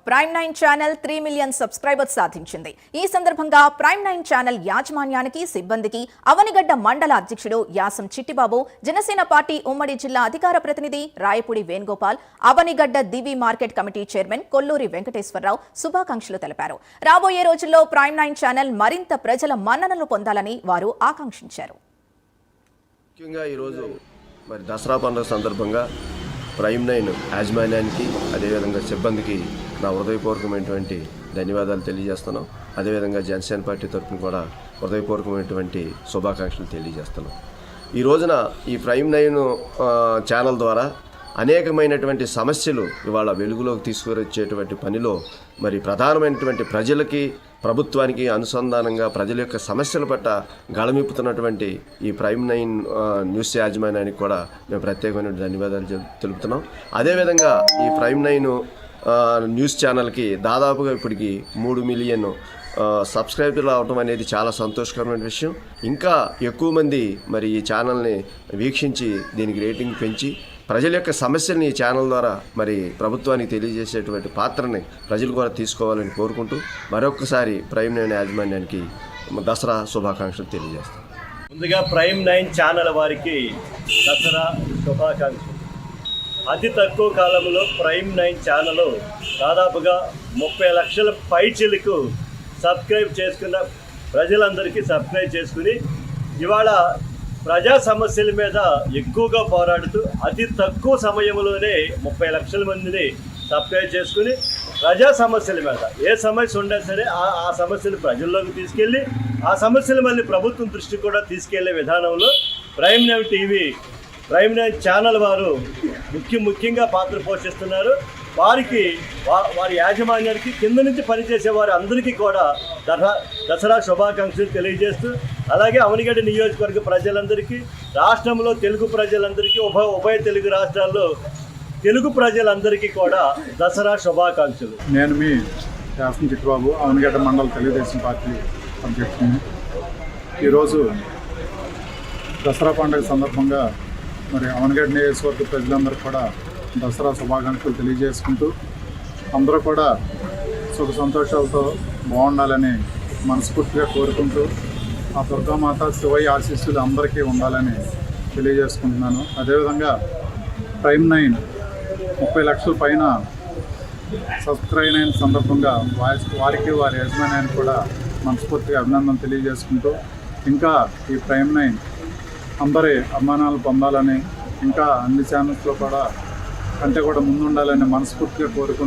Prime 9 channel 3 million subscribers సాధించింది. ఈ సందర్భంగా ప్రైమ్ 9 ఛానల్ యాజమాన్యానికి, సిబ్బందికి అవనిగడ్డ మండల అధ్యక్షుడు యాసం చిట్టిబాబు, జనసేన పార్టీ ఉమ్మడి జిల్లా అధికార ప్రతినిధి Rayapudi Venugopal, Avanigadda Divi market committee chairman Kolluri Venkateswara Rao శుభాకాంక్షలు తెలిపారు. రాబోయే రోజుల్లో ప్రైమ్ 9 ఛానల్ మరింత ప్రజల మన్ననలు పొందాలని వారు ఆకాంక్షించారు. ముఖ్యంగా ఈరోజు దసరా పండుగ సందర్భంగా ప్రైమ్ 9 యాజమాన్యానికి, అదేవిధంగా సిబ్బందికి నా హృదయపూర్వకమైనటువంటి ధన్యవాదాలు తెలియజేస్తున్నాం. అదేవిధంగా జనసేన పార్టీ తరఫున కూడా హృదయపూర్వకమైనటువంటి శుభాకాంక్షలు తెలియజేస్తున్నాం. ఈ రోజున ఈ ప్రైమ్ 9 ఛానల్ ద్వారా అనేకమైనటువంటి సమస్యలు ఇవాళ వెలుగులోకి తీసుకువచ్చేటువంటి పనిలో ప్రధానమైనటువంటి ప్రజలకి, ప్రభుత్వానికి అనుసంధానంగా ప్రజల యొక్క సమస్యల పట్ల గళమిప్పుతున్నటువంటి ఈ ప్రైమ్ 9 న్యూస్ యాజమాన్యానికి కూడా మేము ప్రత్యేకమైన ధన్యవాదాలు తెలుపుతున్నాం. అదేవిధంగా ఈ ప్రైమ్ 9 న్యూస్ ఛానల్కి దాదాపుగా ఇప్పటికి 3 మిలియన్ సబ్స్క్రైబర్లు అవడం అనేది చాలా సంతోషకరమైన విషయం. ఇంకా ఎక్కువ మంది ఈ ఛానల్ని వీక్షించి దీనికి రేటింగ్ పెంచి ప్రజల యొక్క సమస్యల్ని ఈ ఛానల్ ద్వారా ప్రభుత్వానికి తెలియజేసేటువంటి పాత్రని ప్రజలు కూడా తీసుకోవాలని కోరుకుంటూ మరొకసారి ప్రైమ్ 9 యాజమాన్యానికి దసరా శుభాకాంక్షలు తెలియజేస్తాం. ముందుగా ప్రైమ్ 9 ఛానల్ వారికి దసరా శుభాకాంక్షలు. అతి తక్కువ కాలంలో ప్రైమ్ 9 ఛానల్ దాదాపుగా 30 లక్షల పైచిలకు సబ్స్క్రైబ్ చేసుకున్న ప్రజలందరికీ సబ్స్క్రైబ్ చేసుకుని ఇవాళ ప్రజా సమస్యల మీద ఎక్కువగా పోరాడుతూ అతి తక్కువ సమయంలోనే 30 లక్షల మందిని సబ్స్క్రైబ్ చేసుకుని ప్రజా సమస్యల మీద ఏ సమస్య ఉన్నా సరే ఆ సమస్యలు ప్రజల్లోకి తీసుకెళ్ళి ఆ సమస్యలు మళ్ళీ ప్రభుత్వం దృష్టికి కూడా తీసుకెళ్లే విధానంలో ప్రైమ్ 9 టీవీ, ప్రైమ్ 9 ఛానల్ వారు ముఖ్యంగా పాత్ర పోషిస్తున్నారు. వారికి వారి యాజమాన్యానికి, కింద నుంచి పనిచేసే వారి అందరికీ కూడా దసరా శుభాకాంక్షలు తెలియజేస్తూ, అలాగే అవనిగడ్డ నియోజకవర్గ ప్రజలందరికీ, రాష్ట్రంలో తెలుగు ప్రజలందరికీ, ఉభయ తెలుగు రాష్ట్రాల్లో తెలుగు ప్రజలందరికీ కూడా దసరా శుభాకాంక్షలు. నేను మీ యాసం చిట్టిబాబు, అవనిగడ్డ మండల తెలుగుదేశం పార్టీ అధ్యక్షుడిని. ఈరోజు దసరా పండుగ సందర్భంగా అవనిగడ్డ నియోజకవర్గ ప్రజలందరూ కూడా దసరా శుభాకాంక్షలు తెలియజేసుకుంటూ అందరూ కూడా సుఖ సంతోషాలతో బాగుండాలని మనస్ఫూర్తిగా కోరుకుంటూ ఆ దుర్గామాత శివయ్య ఆశీస్సులు అందరికీ ఉండాలని తెలియజేసుకుంటున్నాను. అదేవిధంగా ప్రైమ్ 9 30 లక్షల పైన సబ్స్క్రైబ్ అయిన సందర్భంగా వారికి, వారి యజమాన్యానికి కూడా మనస్ఫూర్తిగా అభినందన తెలియజేసుకుంటూ ఇంకా ఈ ప్రైమ్ 9 అందరి అభిమానాలు పొందాలని, ఇంకా అన్ని ఛానల్స్లో కూడా కంటే కూడా ముందుండాలని మనస్ఫూర్తిగా కోరుకుంటూ